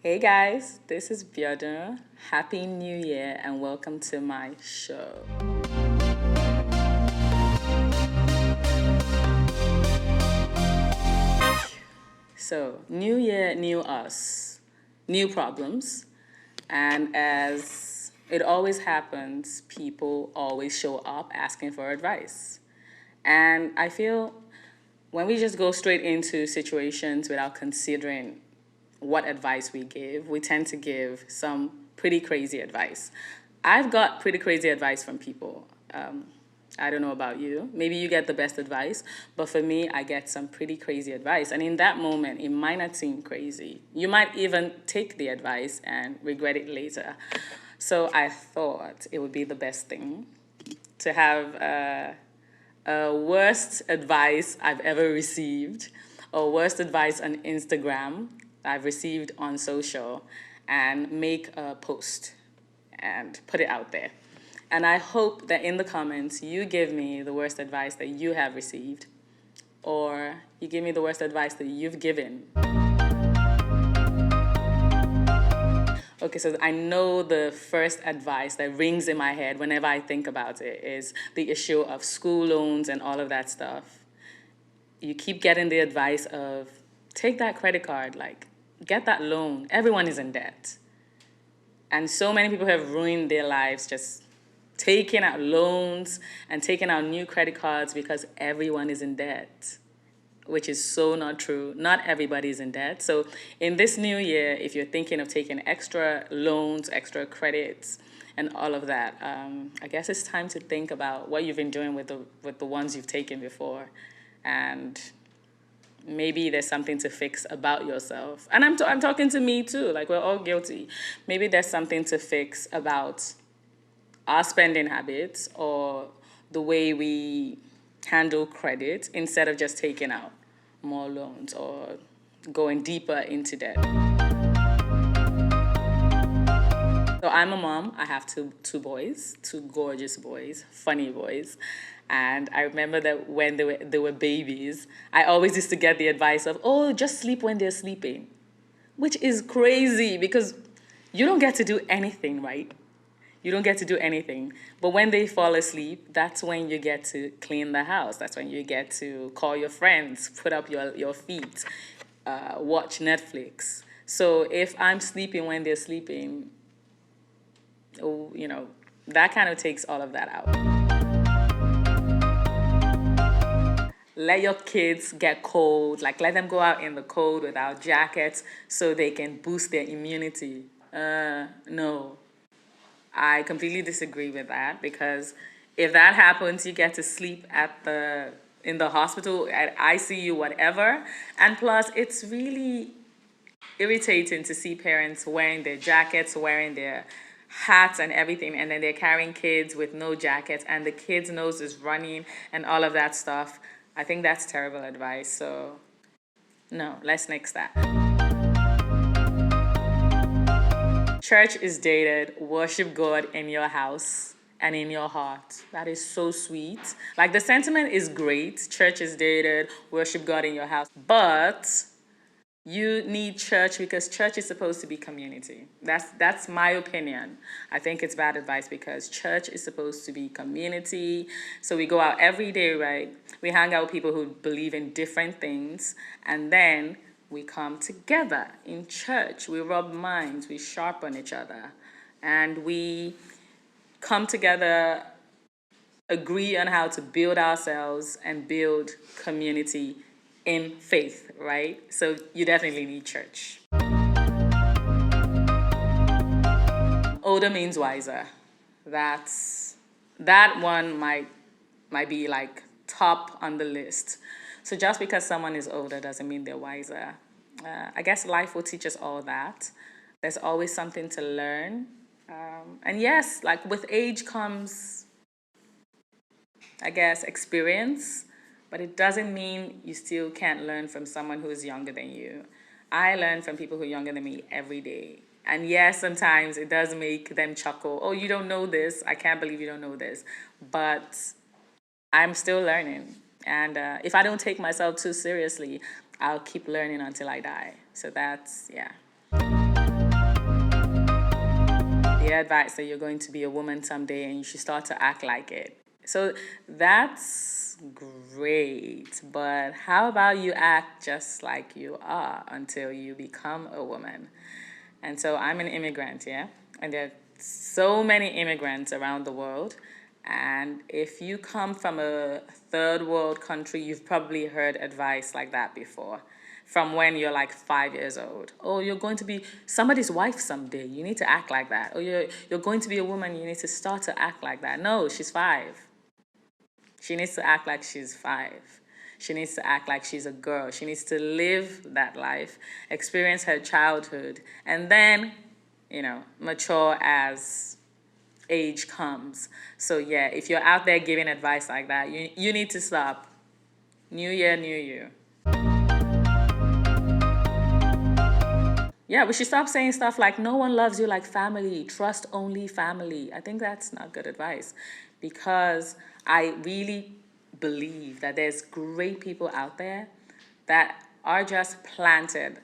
Hey guys, this is Björn. Happy New Year and welcome to my show. So, New Year, new us, new problems. And as it always happens, people always show up asking for advice. And I feel when we just go straight into situations without considering what advice we give, we tend to give some pretty crazy advice. I've got pretty crazy advice from people. I don't know about you. Maybe you get the best advice, but for me, I get some pretty crazy advice. And in that moment, it might not seem crazy. You might even take the advice and regret it later. So I thought it would be the best thing to have worst advice I've ever received, or worst advice on Instagram I've received on social, and make a post and put it out there. And I hope that in the comments you give me the worst advice that you have received, or you give me the worst advice that you've given. Okay, so I know the first advice that rings in my head whenever I think about it is the issue of school loans and all of that stuff. You keep getting the advice of take that credit card, like get that loan. Everyone is in debt. And so many people have ruined their lives just taking out loans and taking out new credit cards because everyone is in debt, which is so not true. Not everybody is in debt. So in this new year, if you're thinking of taking extra loans, extra credits, and all of that, I guess it's time to think about what you've been doing with the ones you've taken before, and maybe there's something to fix about yourself. And I'm talking to me too. Like, we're all guilty. Maybe there's something to fix about our spending habits or the way we handle credit instead of just taking out more loans or going deeper into debt. So I'm a mom. I have two boys, two gorgeous boys, funny boys. And I remember that when they were babies, I always used to get the advice of, oh, just sleep when they're sleeping, which is crazy because you don't get to do anything, right? You don't get to do anything. But when they fall asleep, that's when you get to clean the house. That's when you get to call your friends, put up your feet, watch Netflix. So if I'm sleeping when they're sleeping, that kind of takes all of that out. Let your kids get cold, like let them go out in the cold without jackets so they can boost their immunity. No, I completely disagree with that because if that happens, you get to sleep in the hospital, at ICU, whatever. And plus, it's really irritating to see parents wearing their jackets, wearing their hats and everything, and then they're carrying kids with no jackets, and the kid's nose is running and all of that stuff. I think that's terrible advice. So, no, let's nix that. Church is dated. Worship God in your house and in your heart. That is so sweet. Like, the sentiment is great. Church is dated. Worship God in your house. But you need church because church is supposed to be community. That's my opinion. I think it's bad advice because church is supposed to be community. So we go out every day, right? We hang out with people who believe in different things, and then we come together in church. We rub minds, we sharpen each other, and we come together, agree on how to build ourselves and build community in faith, right? So you definitely need church. Older means wiser. That one might be like top on the list. So just because someone is older doesn't mean they're wiser. I guess life will teach us all that. There's always something to learn. And yes, like with age comes, I guess, experience, but it doesn't mean you still can't learn from someone who is younger than you. I learn from people who are younger than me every day. And yes, sometimes it does make them chuckle. Oh, you don't know this. I can't believe you don't know this. But I'm still learning. And if I don't take myself too seriously, I'll keep learning until I die. So that's, yeah. get advice that you're going to be a woman someday and you should start to act like it. So that's great, but how about you act just like you are until you become a woman? And so I'm an immigrant, yeah? And there are so many immigrants around the world. And if you come from a third world country, you've probably heard advice like that before. From when you're like 5 years old. Oh, you're going to be somebody's wife someday. You need to act like that. Oh, you're going to be a woman. You need to start to act like that. No, she's 5. She needs to act like she's 5. She needs to act like she's a girl. She needs to live that life, experience her childhood, and then, mature as age comes. So yeah, if you're out there giving advice like that, you need to stop. New year, new you. Yeah, we should stop saying stuff like no one loves you like family, trust only family. I think that's not good advice because I really believe that there's great people out there that are just planted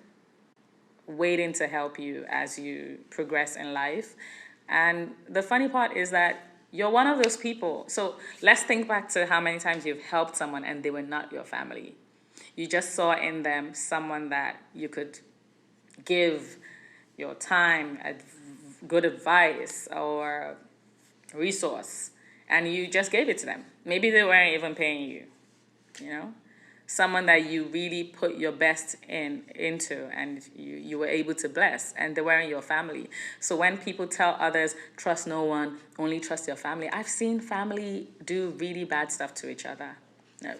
waiting to help you as you progress in life. And the funny part is that you're one of those people. So let's think back to how many times you've helped someone and they were not your family. You just saw in them someone that you could give your time, good advice, or resource, and you just gave it to them. Maybe they weren't even paying you, you know? Someone that you really put your best into and you were able to bless, and they weren't your family. So when people tell others, trust no one, only trust your family, I've seen family do really bad stuff to each other.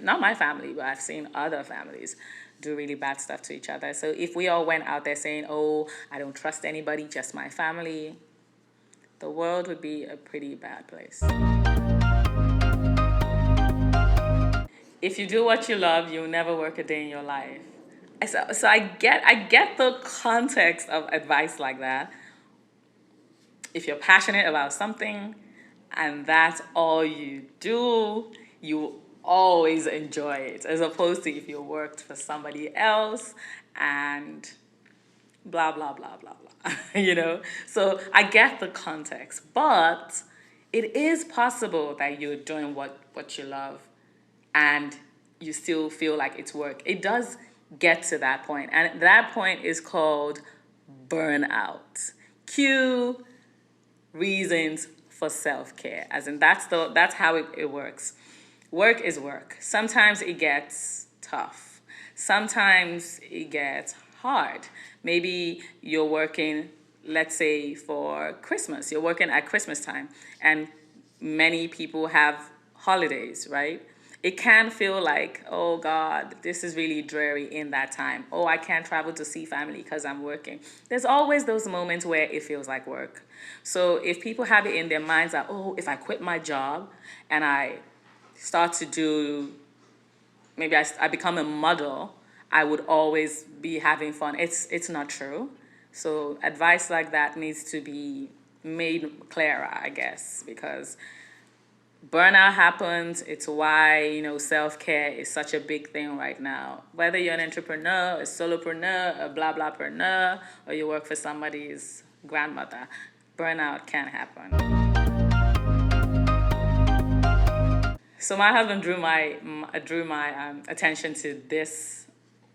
Not my family, but I've seen other families do really bad stuff to each other. So if we all went out there saying, oh, I don't trust anybody, just my family, the world would be a pretty bad place. If you do what you love, you'll never work a day in your life. So I get the context of advice like that. If you're passionate about something and that's all you do, you always enjoy it, as opposed to if you worked for somebody else and blah, blah, blah, blah, blah, So I get the context, but it is possible that you're doing what you love and you still feel like it's work. It does get to that point, and that point is called burnout. Cue reasons for self-care, as in that's how it works. Work is work. Sometimes it gets tough. Sometimes it gets hard. Maybe you're working, let's say for Christmas, you're working at Christmas time, and many people have holidays, right? It can feel like, oh God, this is really dreary in that time. Oh, I can't travel to see family because I'm working. There's always those moments where it feels like work. So if people have it in their minds that, oh, if I quit my job and I start to do, maybe I become a model, I would always be having fun. It's not true. So advice like that needs to be made clearer, I guess, because burnout happens. It's why, self-care is such a big thing right now. Whether you're an entrepreneur, a solopreneur, a blah blahpreneur, or you work for somebody's grandmother, burnout can happen. So my husband drew my attention to this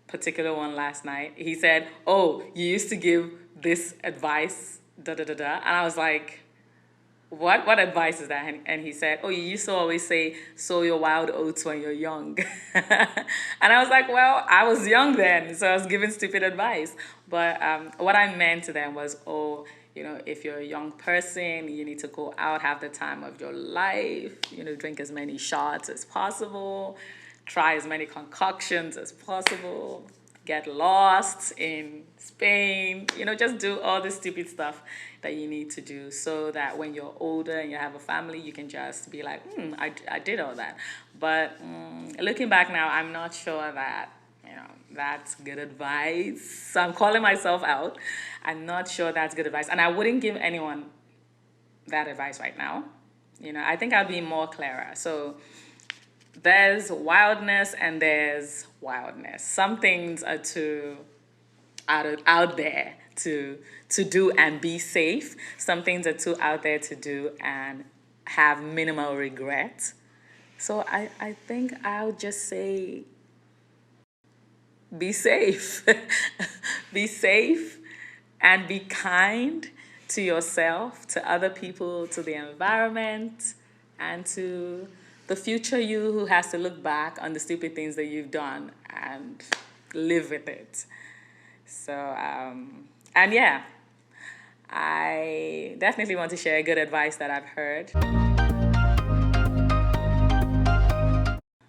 particular one last night. He said, "Oh, you used to give this advice, da da da da," and I was like, What advice is that? And he said, oh, you used to always say, sow your wild oats when you're young. And I was like, well, I was young then, so I was giving stupid advice. But what I meant to them was, oh, if you're a young person, you need to go out, have the time of your life, drink as many shots as possible, try as many concoctions as possible, get lost in Spain, just do all the stupid stuff that you need to do so that when you're older and you have a family, you can just be like, I did all that. But looking back now, I'm not sure that, that's good advice. So I'm calling myself out. I'm not sure that's good advice. And I wouldn't give anyone that advice right now. I think I'll be more clearer. So there's wildness and there's wildness. Some things are too out there to do and be safe. Some things are too out there to do and have minimal regret. So I think I'll just say be safe. Be safe and be kind to yourself, to other people, to the environment, and to the future you who has to look back on the stupid things that you've done and live with it. So, and yeah, I definitely want to share good advice that I've heard.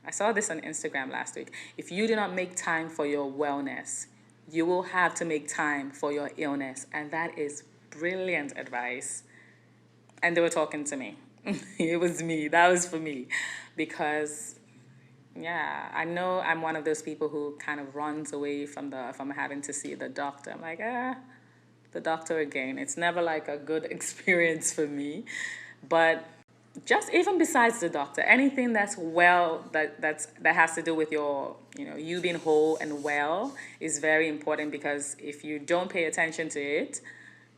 I saw this on Instagram last week. If you do not make time for your wellness, you will have to make time for your illness. And that is brilliant advice. And they were talking to me. It was me. That was for me. Because yeah, I know I'm one of those people who kind of runs away from having to see the doctor. I'm like, the doctor again. It's never like a good experience for me. But just even besides the doctor, anything that's that has to do with your, you being whole and well is very important, because if you don't pay attention to it,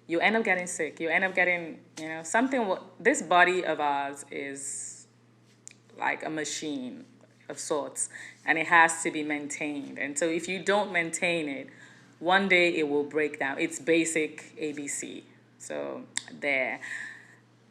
you end up getting sick. You end up getting, something. This body of ours is like a machine of sorts, and it has to be maintained. And so if you don't maintain it, one day it will break down. It's basic ABC. So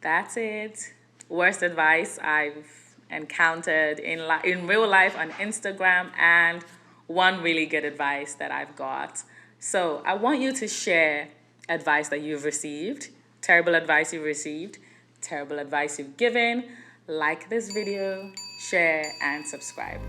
that's it. Worst advice I've encountered in real life on Instagram, and one really good advice that I've got. So I want you to share advice that you've received, terrible advice you've received, terrible advice you've given. Like this video, share, and subscribe.